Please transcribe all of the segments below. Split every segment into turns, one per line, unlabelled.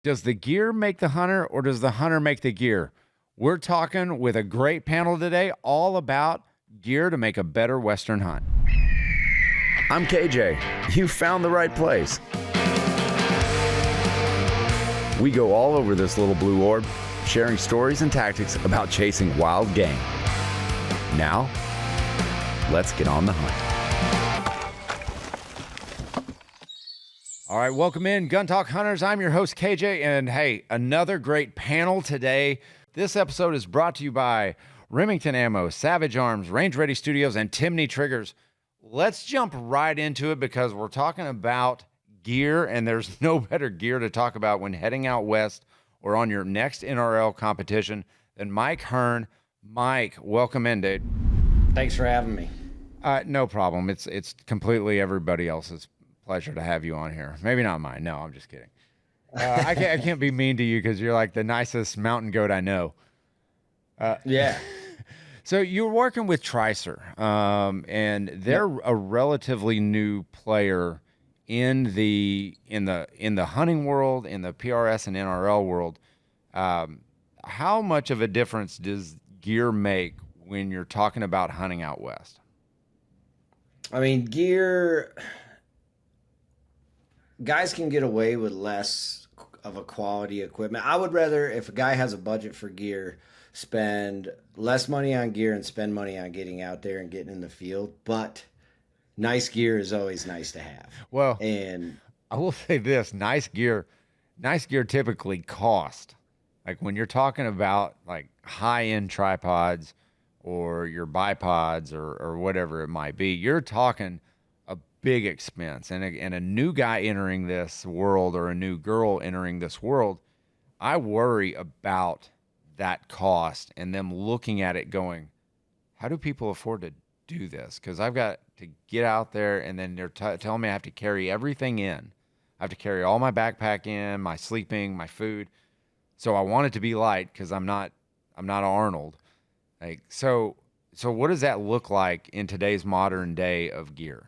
Does the gear make the hunter or does the hunter make the gear? We're talking with a great panel today all about gear to make a better Western hunt. I'm KJ. You found the right place. We go all over this little blue orb, sharing stories and tactics about chasing wild game. Now, let's get on the hunt. All right, welcome in, Gun Talk Hunters. I'm your host, KJ, and hey, another great panel today. This episode is brought to you by Remington Ammo, Savage Arms, Range Ready Studios, and Timney Triggers. Let's jump right into it because we're talking about gear, and there's no better gear to talk about when heading out west or on your next NRL competition than Mike Herne. Mike, welcome in, dude.
Thanks for having me.
No problem. It's completely everybody else's pleasure to have you on here. Maybe not mine. No, I'm just kidding. I can't be mean to you because you're like the nicest mountain goat I know.
Yeah.
So you're working with Tricer, and they're a relatively new player in the hunting world, in the PRS and NRL world. How much of a difference does gear make when you're talking about hunting out west?
I mean, gear, guys can get away with less of a quality equipment. I would rather, if a guy has a budget for gear, spend less money on gear and spend money on getting out there and getting in the field. But nice gear is always nice to have.
Well,
and
I will say this, nice gear typically cost. Like when you're talking about like high-end tripods or your bipods or whatever it might be, you're talking a big expense. And a new guy entering this world or a new girl entering this world, I worry about that cost and them looking at it going, how do people afford to do this? Because I've got to get out there and then they're telling me I have to carry everything in. I have to carry all my backpack in, my sleeping, my food. So I want it to be light because I'm not Arnold. Like so what does that look like in today's modern day of gear?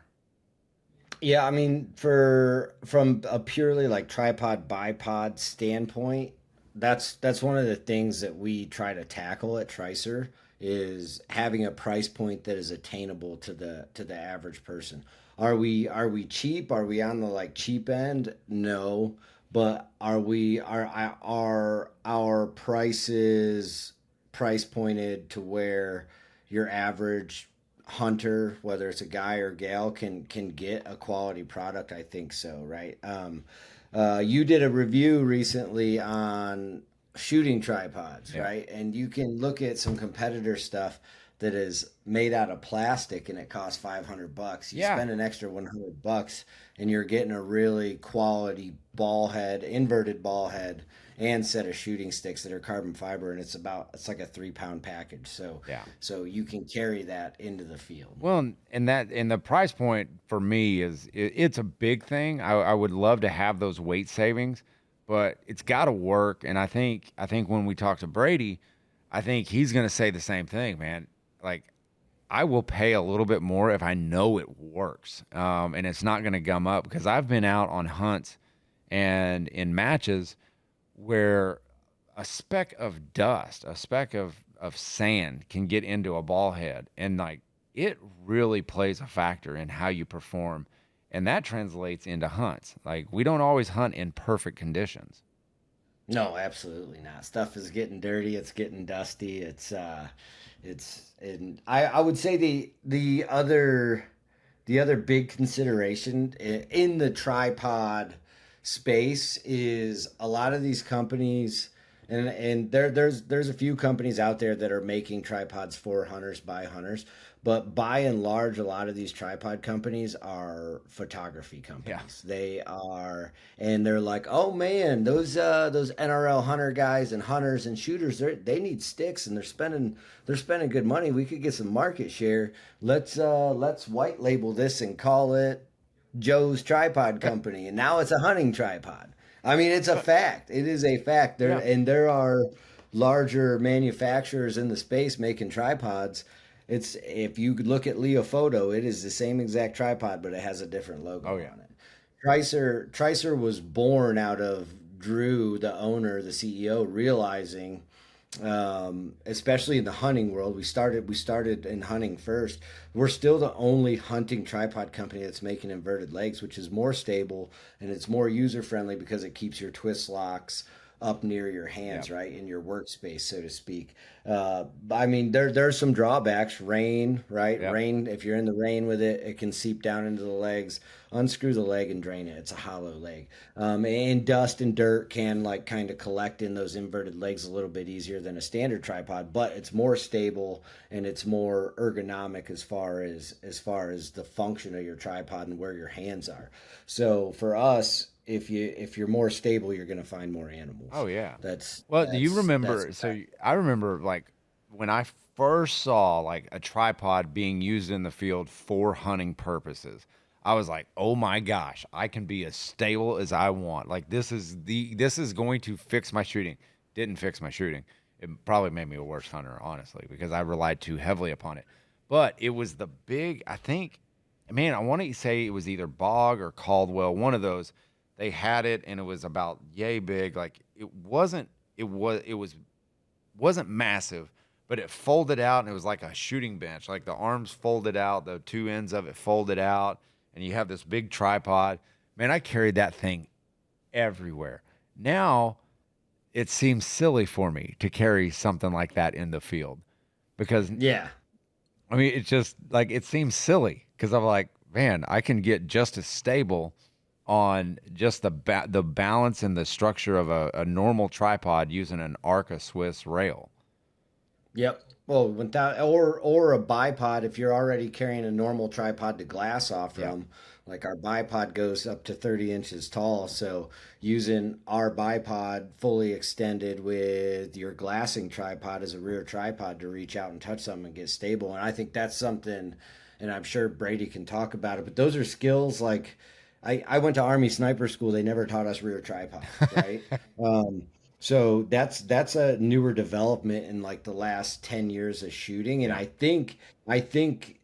yeah, I mean, from a purely like tripod bipod standpoint, that's one of the things that we try to tackle at Tricer is having a price point that is attainable to the average person. Are we cheap? Are we on the like cheap end? No, but are our prices price pointed to where your average hunter, whether it's a guy or gal, can get a quality product? I think so, right? You did a review recently on shooting tripods,
Yeah.
right? And you can look at some competitor stuff that is made out of plastic and it costs $500. You
Yeah.
spend an extra $100 and you're getting a really quality ball head, inverted ball head, and set of shooting sticks that are carbon fiber, and it's like a 3-pound package.
Yeah.
So you can carry that into the field.
Well, and the price point for me is it's a big thing. I would love to have those weight savings, but it's got to work. And I think when we talk to Brady, I think he's going to say the same thing, man. Like I will pay a little bit more if I know it works, and it's not going to gum up because I've been out on hunts and in matches where a speck of dust, a speck of sand can get into a ball head. And like it really plays a factor in how you perform. And that translates into hunts. Like we don't always hunt in perfect conditions.
No, absolutely not. Stuff is getting dirty. It's getting dusty. And I would say the other big consideration in the tripod space is a lot of these companies, and there's a few companies out there that are making tripods for hunters by hunters, but by and large, a lot of these tripod companies are photography companies.
Yeah.
They are, and they're like, oh man, those NRL hunter guys and hunters and shooters, they need sticks and they're spending good money. We could get some market share. Let's white label this and call it Joe's Tripod Company, and now it's a hunting tripod. I mean, it's a fact. It is a fact. There are larger manufacturers in the space making tripods. It's if you look at Leofoto, it is the same exact tripod, but it has a different logo on it. Tricer was born out of Drew, the owner, the CEO, realizing, especially in the hunting world, we started in hunting first. We're still the only hunting tripod company that's making inverted legs, which is more stable and it's more user friendly because it keeps your twist locks up near your hands,
Yep.
right, in your workspace, so to speak. I mean, there's some drawbacks. Rain, right?
Yep.
Rain. If you're in the rain with it, it can seep down into the legs. Unscrew the leg and drain it. It's a hollow leg. And dust and dirt can like kind of collect in those inverted legs a little bit easier than a standard tripod, but it's more stable and it's more ergonomic as far as the function of your tripod and where your hands are. So for us, if you're more stable, you're going to find more animals.
Oh yeah.
That's
Well, do you
that's
remember? I remember like when I first saw like a tripod being used in the field for hunting purposes. I was like, "Oh my gosh, I can be as stable as I want. Like this is going to fix my shooting." Didn't fix my shooting. It probably made me a worse hunter, honestly, because I relied too heavily upon it. But it was the big, I think, man, I want to say it was either Bog or Caldwell, one of those. They had it and it was about yay big. Like it wasn't massive, but it folded out and it was like a shooting bench. Like the arms folded out, the two ends of it folded out, and you have this big tripod. Man, I carried that thing everywhere. Now it seems silly for me to carry something like that in the field because
yeah.
I mean it's just like it seems silly because I'm like, man, I can get just as stable on just the balance and the structure of a normal tripod using an Arca Swiss rail.
Yep. Well, without or a bipod, if you're already carrying a normal tripod to glass off
Yeah.
from, like our bipod goes up to 30 inches tall. So using our bipod fully extended with your glassing tripod as a rear tripod to reach out and touch something and get stable. And I think that's something, and I'm sure Brady can talk about it, but those are skills like I went to Army sniper school. They never taught us rear tripod, right? So that's a newer development in like the last 10 years of shooting. And
Yeah.
I think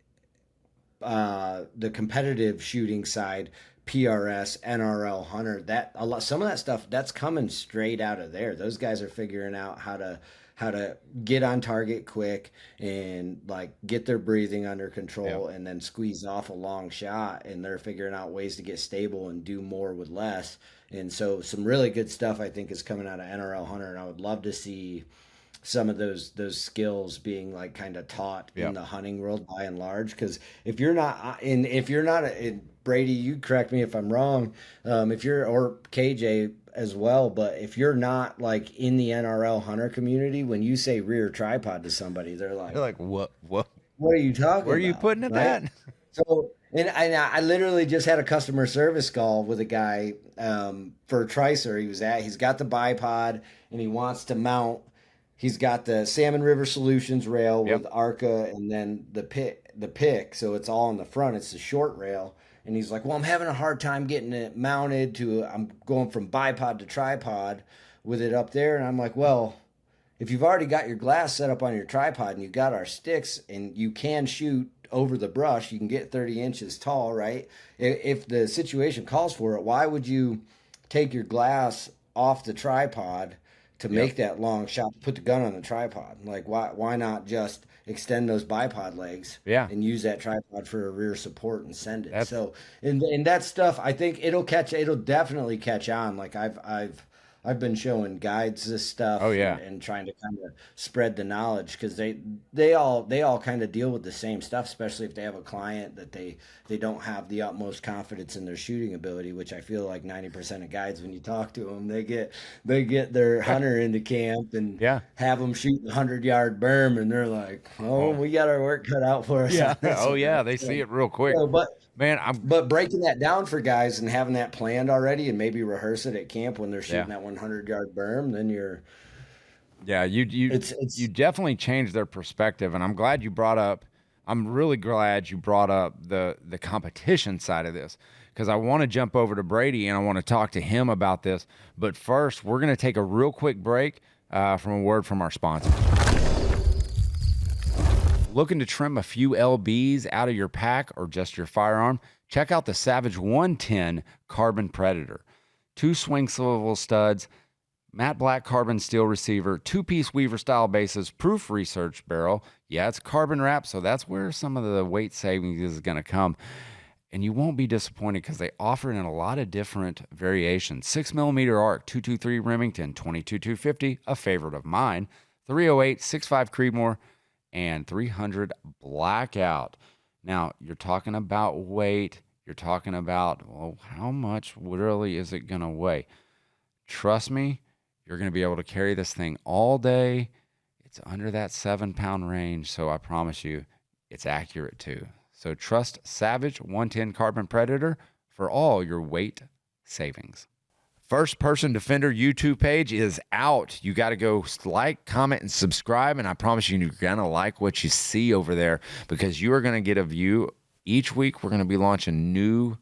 the competitive shooting side, PRS, NRL, Hunter, that a lot some of that stuff that's coming straight out of there. Those guys are figuring out how to get on target quick and like get their breathing under
Yeah.
control and then squeeze off a long shot, and they're figuring out ways to get stable and do more with less. And so some really good stuff I think is coming out of NRL Hunter, and I would love to see some of those skills being like kind of taught
Yeah.
in the hunting world by and large. Because if you're not, Brady, you correct me if I'm wrong, if you're, or KJ as well, but if you're not like in the NRL hunter community, when you say rear tripod to somebody, they're
They're
like,
like, what?
what are you talking
Where are you
about,
putting it
right?
at?
So, and I literally just had a customer service call with a guy, for Tricer. He's got the bipod and he wants to mount. He's got the Salmon River Solutions rail
Yep.
with Arca and then the pick. So it's all in the front. It's the short rail. And he's like, well, I'm having a hard time getting it mounted I'm going from bipod to tripod with it up there. And I'm like, well, if you've already got your glass set up on your tripod and you've got our sticks and you can shoot over the brush, you can get 30 inches tall, right? If the situation calls for it, why would you take your glass off the tripod to
Yep.
make that long shot, put the gun on the tripod? Like, why not just extend those bipod legs
Yeah.
and use that tripod for a rear support and send it?
That's
So, and that stuff, I think it'll definitely catch on. Like I've been showing guides this
oh
stuff
yeah.
and trying to kind of spread the knowledge because they all kind of deal with the same stuff, especially if they have a client that they don't have the utmost confidence in their shooting ability, which I feel like 90% of guides, when you talk to them, they get their hunter into camp and
Yeah.
have them shoot the 100-yard berm, and they're like, oh,
Oh
we got our work cut out for us
yeah.
on this
Oh
one,
yeah.
right?
They see it real quick.
So,
Man, I'm
but breaking that down for guys and having that planned already and maybe rehearse it at camp when they're
yeah.
shooting that 100-yard berm, then
Yeah, you
it's
definitely changed their perspective, and I'm glad you brought up. I'm really glad you brought up the competition side of this because I want to jump over to Brady and I want to talk to him about this. But first, we're going to take a real quick break from a word from our sponsor. Looking to trim a few LBs out of your pack or just your firearm? Check out the Savage 110 Carbon Predator. 2 swing swivel studs, matte black carbon steel receiver, 2-piece Weaver style bases, proof research barrel. Yeah, it's carbon wrap, so that's where some of the weight savings is going to come. And you won't be disappointed because they offer it in a lot of different variations. 6mm arc, 223 Remington, 22-250, a favorite of mine, 308, 65 Creedmoor, and 300 Blackout. Now, you're talking about weight. You're talking about, well, how much really is it going to weigh? Trust me, you're going to be able to carry this thing all day. It's under that 7-pound range, so I promise you it's accurate too. So trust Savage 110 Carbon Predator for all your weight savings. First Person Defender YouTube page is out. You got to go like, comment, and subscribe, and I promise you, you're going to like what you see over there because you are going to get a view. Each week, we're going to be launching new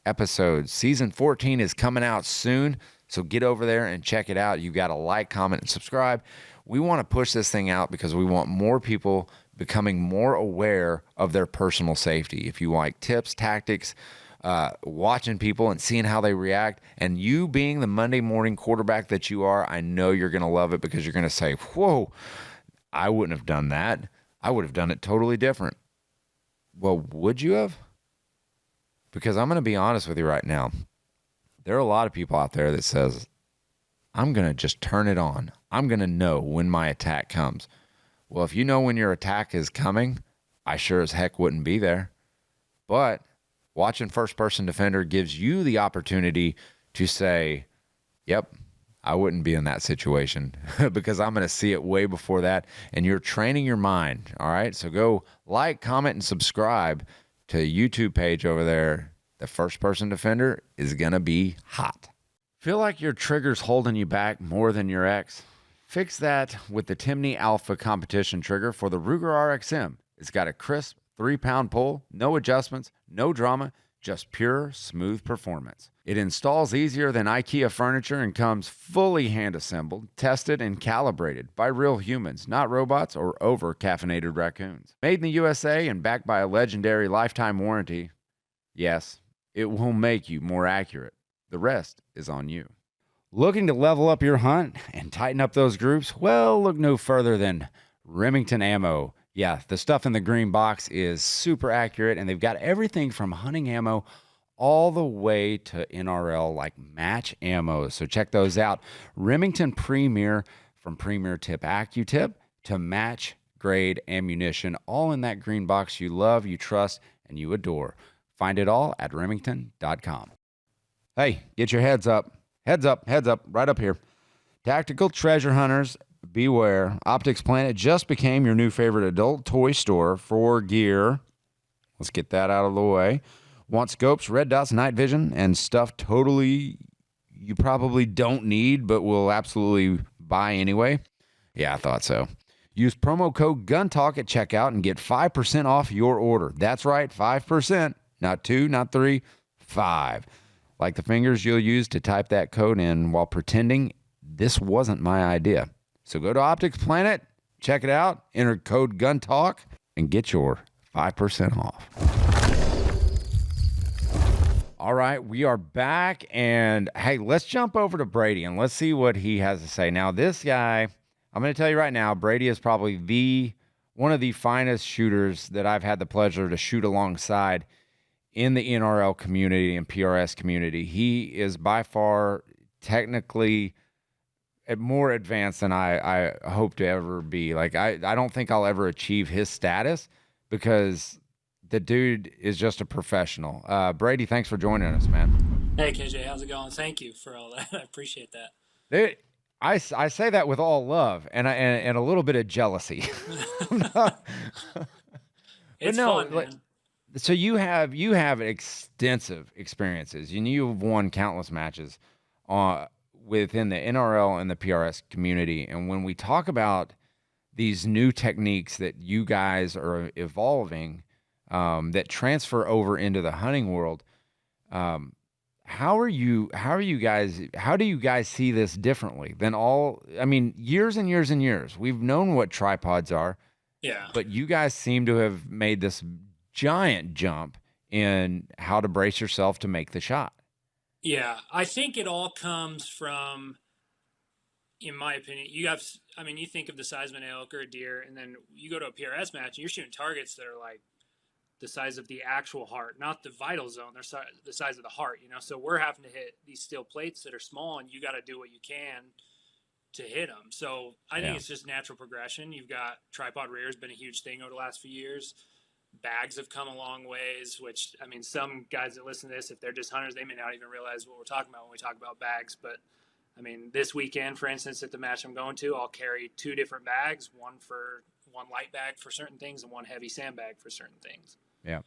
episodes. Season 14 is coming out soon, so get over there and check it out. You got to like, comment, and subscribe. We want to push this thing out because we want more people becoming more aware of their personal safety. If you like tips, tactics, watching people and seeing how they react, and you being the Monday morning quarterback that you are, I know you're going to love it because you're going to say, whoa, I wouldn't have done that. I would have done it totally different. Well, would you have? Because I'm going to be honest with you right now. There are a lot of people out there that says, I'm going to just turn it on. I'm going to know when my attack comes. Well, if you know when your attack is coming, I sure as heck wouldn't be there. But watching First Person Defender gives you the opportunity to say, yep, I wouldn't be in that situation because I'm going to see it way before that. And you're training your mind. All right. So go like, comment, and subscribe to the YouTube page over there. The First Person Defender is going to be hot. Feel like your trigger's holding you back more than your ex? Fix that with the Timney Alpha competition trigger for the Ruger RXM. It's got a crisp 3-pound pull, no adjustments, no drama, just pure, smooth performance. It installs easier than IKEA furniture and comes fully hand-assembled, tested, and calibrated by real humans, not robots or over-caffeinated raccoons. Made in the USA and backed by a legendary lifetime warranty, yes, it will make you more accurate. The rest is on you. Looking to level up your hunt and tighten up those groups? Well, look no further than Remington Ammo. Yeah, the stuff in the green box is super accurate, and they've got everything from hunting ammo all the way to NRL, like match ammo. So check those out. Remington Premier, from Premier Tip AccuTip to match grade ammunition, all in that green box you love, you trust, and you adore. Find it all at remington.com. Hey, get your heads up. Heads up, right up here. Tactical treasure hunters, beware. Optics Planet just became your new favorite adult toy store for gear. Let's get that out of the way. Want scopes, red dots, night vision, and stuff totally you probably don't need but will absolutely buy anyway? Yeah, I thought so. Use promo code GUNTALK at checkout and get 5% off your order. That's right, 5%. Not 2, not 3, 5. Like the fingers you'll use to type that code in while pretending this wasn't my idea. So go to Optics Planet, check it out, enter code GUNTALK, and get your 5% off. All right, we are back, and hey, let's jump over to Brady, and let's see what he has to say. Now, this guy, I'm going to tell you right now, Brady is probably one of the finest shooters that I've had the pleasure to shoot alongside in the NRL community and PRS community. He is by far technically more advanced than I hope to ever be. Like, I don't think I'll ever achieve his status because the dude is just a professional. Brady, thanks for joining us, man.
Hey, KJ, how's it going? Thank you for all that. I appreciate that.
Dude, I say that with all love and a little bit of jealousy.
It's fun, man.
So you have extensive experiences, and you've won countless matches within the NRL and the PRS community. And when we talk about these new techniques that you guys are evolving, that transfer over into the hunting world, how do you guys see this differently than years and years and years? We've known what tripods are,
yeah,
but you guys seem to have made this giant jump in how to brace yourself to make the shot.
Yeah, I think it all comes from, in my opinion, you think of the size of an elk or a deer, and then you go to a PRS match and you're shooting targets that are like the size of the actual heart, not the vital zone. They're the size of the heart, So we're having to hit these steel plates that are small, and you got to do what you can to hit them. So I think
Yeah.
it's just natural progression. You've got tripod rear has been a huge thing over the last few years. Bags have come a long ways, which, some guys that listen to this, if they're just hunters, they may not even realize what we're talking about when we talk about bags. But this weekend, for instance, at the match I'm going to, I'll carry two different bags, one light bag for certain things and one heavy sandbag for certain things.
Yeah.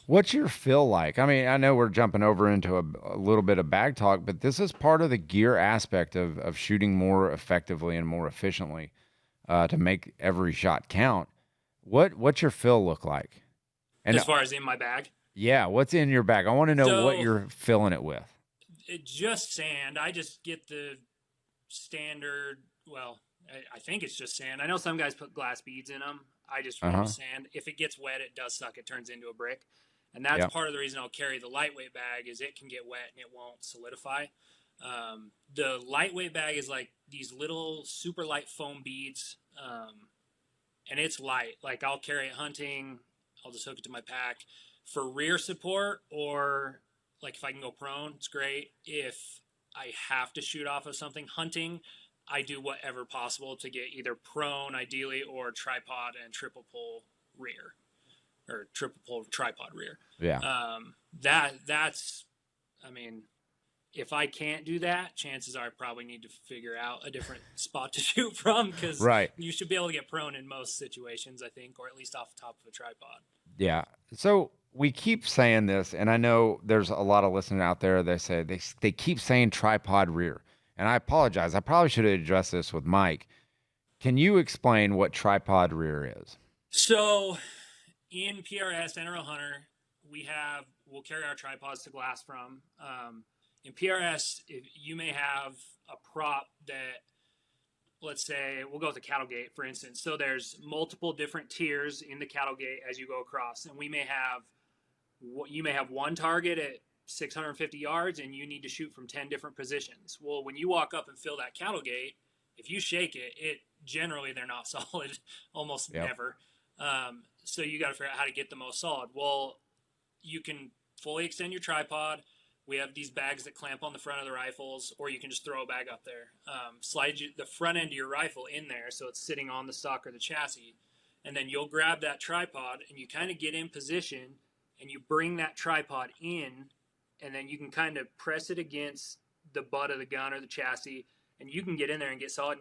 What's your feel like? I know we're jumping over into a little bit of bag talk, but this is part of the gear aspect of shooting more effectively and more efficiently to make every shot count. What's your fill look like? And
as far as in my bag?
Yeah, what's in your bag? I want to know what
So,
you're filling it with.
Just sand. I just get the standard, well, I think it's just sand. I know some guys put glass beads in them. I just run with sand. If it gets wet, it does suck. It turns into a brick. And that's part of the reason I'll carry the lightweight bag is it can get wet and it won't solidify. The lightweight bag is like these little super light foam beads, and it's light. Like I'll carry it hunting. I'll just hook it to my pack. For rear support, or like if I can go prone, it's great. If I have to shoot off of something hunting, I do whatever possible to get either prone ideally or tripod and triple pull rear or triple pull tripod rear.
Yeah.
That's if I can't do that, chances are I probably need to figure out a different spot to shoot from, because you should be able to get prone in most situations, I think, or at least off the top of a tripod.
Yeah. So we keep saying this, and I know there's a lot of listeners out there that say they keep saying tripod rear. And I apologize. I probably should have addressed this with Mike. Can you explain what tripod rear is?
So in PRS, NRL Hunter, we'll carry our tripods to glass from. In PRS, you may have a prop that, let's say, we'll go with the cattle gate, for instance. So there's multiple different tiers in the cattle gate as you go across. And you may have one target at 650 yards and you need to shoot from 10 different positions. Well, when you walk up and fill that cattle gate, if you shake it generally they're not solid, almost never. So you got to figure out how to get the most solid. Well, you can fully extend your tripod. We have these bags that clamp on the front of the rifles, or you can just throw a bag up there. Slide the front end of your rifle in there so it's sitting on the stock or the chassis. And then you'll grab that tripod and you kind of get in position and you bring that tripod in, and then you can kind of press it against the butt of the gun or the chassis, and you can get in there and get solid.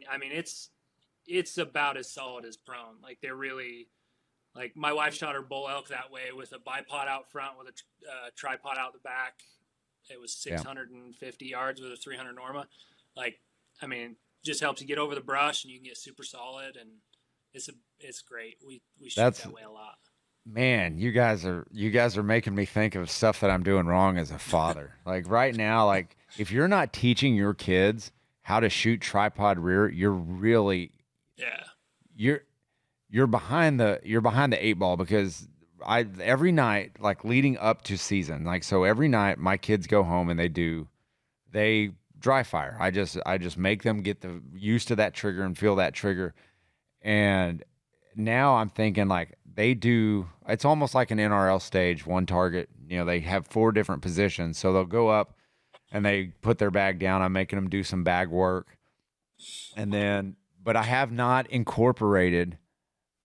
It's about as solid as prone. Like they're really, like my wife shot her bull elk that way with a bipod out front with a tripod out the back. It was 650 yards with a 300 Norma. Just helps you get over the brush and you can get super solid, and it's great. We shoot that way a lot.
Man, you guys are making me think of stuff that I'm doing wrong as a father. Like right now, like if you're not teaching your kids how to shoot tripod rear, you're really you're behind the eight ball, because every night, like leading up to season, like so every night my kids go home and they dry fire. I just make them get used to that trigger and feel that trigger. And now I'm thinking like it's almost like an NRL stage, one target. They have 4 different positions. So they'll go up and they put their bag down. I'm making them do some bag work. But I have not incorporated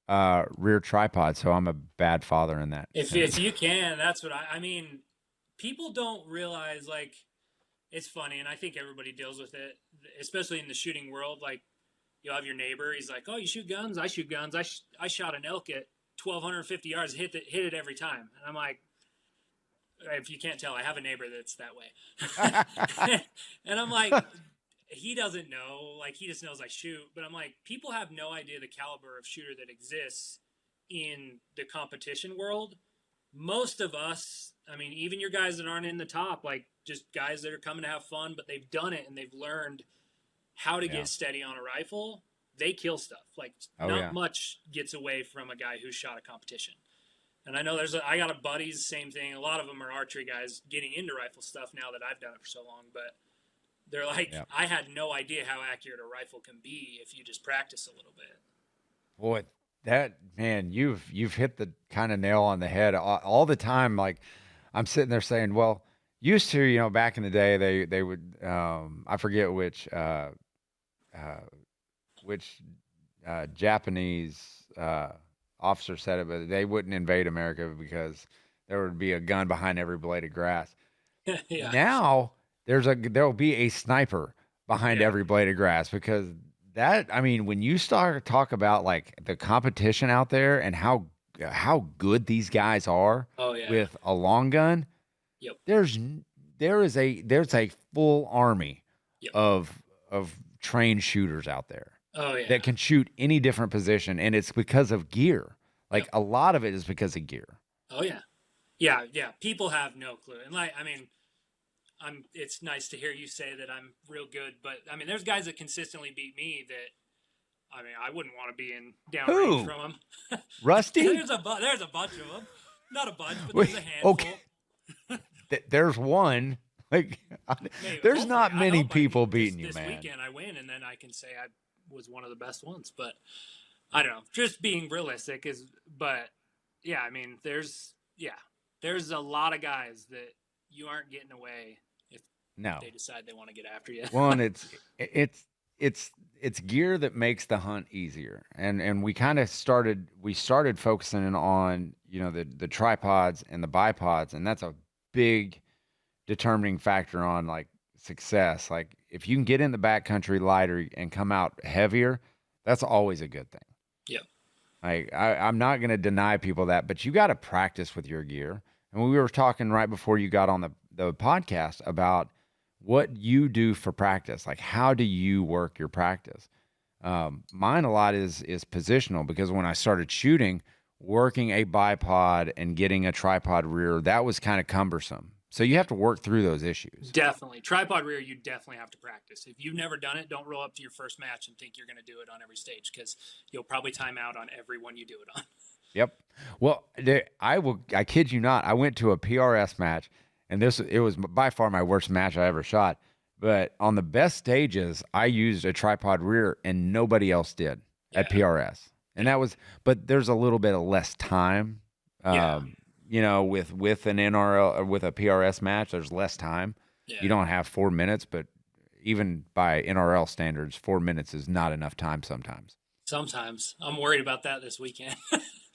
rear tripod, so I'm a bad father in that.
If you can, that's what I mean. People don't realize, like, it's funny, and I think everybody deals with it, especially in the shooting world. Like, you'll have your neighbor. He's like, "Oh, you shoot guns? I shoot guns. I shot an elk at 1,250 yards, hit it every time." And I'm like, if you can't tell, I have a neighbor that's that way. And I'm like, he doesn't know, like he just knows I shoot. But I'm like, people have no idea the caliber of shooter that exists in the competition world. Most of us, even your guys that aren't in the top, like just guys that are coming to have fun, but they've done it and they've learned how to get steady on a rifle, they kill stuff. Like not much gets away from a guy who shot a competition. And I know I got a buddies, same thing. A lot of them are archery guys getting into rifle stuff now that I've done it for so long. But they're like,
Yeah.
I had no idea how accurate a rifle can be if you just practice a little bit.
Boy, that man, you've hit the kind of nail on the head all the time. Like I'm sitting there saying, well, used to, back in the day, they would, I forget which Japanese officer said it, but they wouldn't invade America because there would be a gun behind every blade of grass.
Yeah.
Now there'll be a sniper behind every blade of grass because when you start to talk about like the competition out there and how good these guys are with a long gun, there's a full army of trained shooters out there that can shoot any different position, and it's because of gear. Like a lot of it is because of gear.
Oh yeah. Yeah. People have no clue. And it's nice to hear you say that I'm real good, but there's guys that consistently beat me that, I wouldn't want to be in downrange from them.
Rusty?
There's a bunch of them. Not a bunch, but there's a handful.
Okay. There's one. Like, there's not many people beating you, man.
This weekend I win, and then I can say I was one of the best ones. But I don't know. Just being realistic there's a lot of guys that you aren't getting away if they decide they want to get after you.
Well, and it's gear that makes the hunt easier. And we kind of started focusing on, the tripods and the bipods, and that's a big determining factor on like success. Like if you can get in the backcountry lighter and come out heavier, that's always a good thing.
Yeah.
Like I'm not going to deny people that, but you got to practice with your gear. And we were talking right before you got on the podcast about what you do for practice. Like how do you work your practice? Mine a lot is positional, because when I started shooting, working a bipod and getting a tripod rear, that was kind of cumbersome. So you have to work through those issues.
Definitely. Tripod rear, you definitely have to practice. If you've never done it, don't roll up to your first match and think you're going to do it on every stage, because you'll probably time out on every one you do it on.
Yep. Well, I kid you not, I went to a PRS match, and it was by far my worst match I ever shot. But on the best stages, I used a tripod rear, and nobody else did at PRS. And but there's a little bit of less time. With an NRL or with a PRS match, there's less time. Yeah. You don't have 4 minutes, but even by NRL standards, 4 minutes is not enough time sometimes.
Sometimes. I'm worried about that this weekend.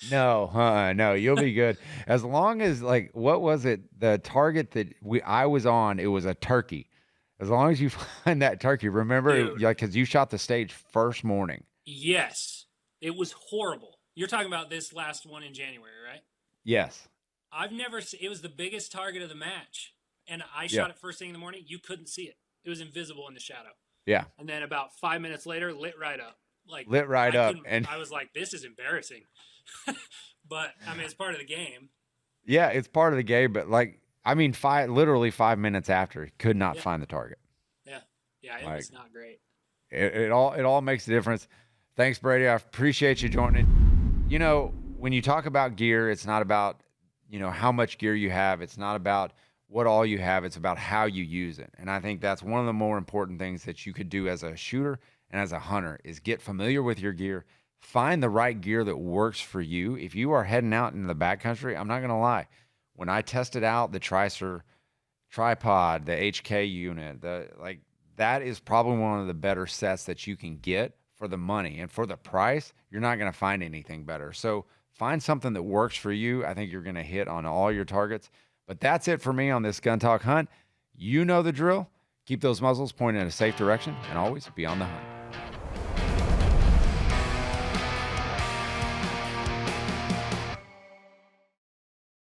No, you'll be good. As long as, like, what was it? The target that I was on, it was a turkey. As long as you find that turkey, remember, because you shot the stage first morning.
Yes. It was horrible. You're talking about this last one in January, right?
Yes.
It was the biggest target of the match, and I shot it first thing in the morning. You couldn't see it. It was invisible in the shadow.
Yeah.
And then about 5 minutes later, lit right up.
And
I was like, this is embarrassing. But it's part of the game.
Yeah, it's part of the game, but literally 5 minutes after, could not find the target.
Yeah, it was not great.
It all makes a difference. Thanks, Brady. I appreciate you joining. When you talk about gear, it's not about how much gear you have. It's not about what all you have. It's about how you use it. And I think that's one of the more important things that you could do as a shooter and as a hunter is get familiar with your gear. Find the right gear that works for you. If you are heading out into the backcountry, I'm not going to lie. When I tested out the Tricer tripod, the HK unit, that is probably one of the better sets that you can get for the money. And for the price, you're not going to find anything better. So find something that works for you. I think you're going to hit on all your targets. But that's it for me on this Gun Talk Hunt. You know the drill. Keep those muzzles pointed in a safe direction and always be on the hunt.